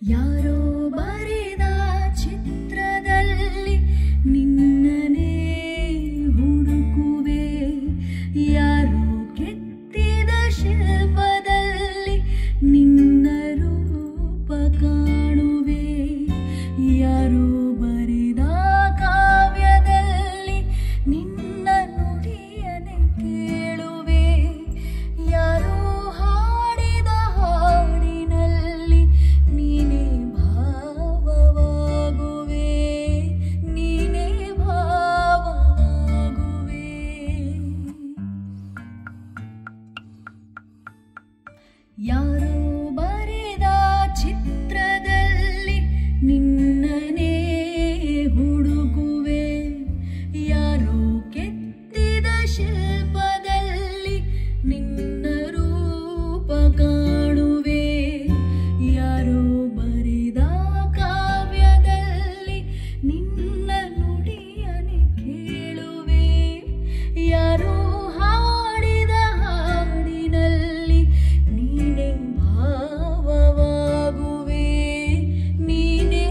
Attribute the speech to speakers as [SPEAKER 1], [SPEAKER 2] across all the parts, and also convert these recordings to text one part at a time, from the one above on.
[SPEAKER 1] ಯಾರೋ ಬರೆದ ಚಿತ್ರದಲ್ಲಿ ನಿನ್ನನೇ ಹುಡುಕುವೆ, ಯಾರೋ ಕೆತ್ತಿದ ಶಿಲ್ಪದಲ್ಲಿ ನಿನ್ನ ರೂಪ ಕಾಣುವೆ, ಯಾರೋ ಬರೆದ ಕಾವ್ಯದಲ್ಲಿ ನಿನ್ನ ನುಡಿಯನೆ ಕೇಳುವೆ, ಯಾರೋ ಹಾಡಿದ ಹಾಡಿನಲ್ಲಿ ನೀನೇ ಭಾವವಾಗುವೆ, ನೀನೇ ಭಾವವಾಗುವೆ. ಯಾರೋ ಬರೆದ ಚಿತ್ರದಲ್ಲಿ ನಿನ್ನನೇ ಹುಡುಕುವೆ, ಯಾರೋ ಕೆತ್ತಿದ ಶಿಲ್ಪದಲ್ಲಿ ನಿನ್ನ ರೂಪ ಕಾಣುವೆ, ಯಾರೋ ಬರೆದ ಕಾವ್ಯದಲ್ಲಿ ನಿನ್ನ ನುಡಿಯನೆ ಕೇಳುವೆ, ಯಾರೋ ಹಾಡಿದ ಹಾಡಿನಲ್ಲಿ ನೀನೇ ಭಾವವಾಗುವೆ, ನೀನೇ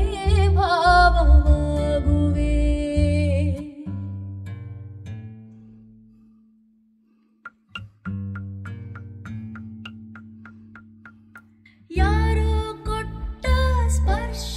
[SPEAKER 1] ಭಾವವಾಗುವೆ. ಯಾರೋ ಕೊಟ್ಟ ಸ್ಪರ್ಶ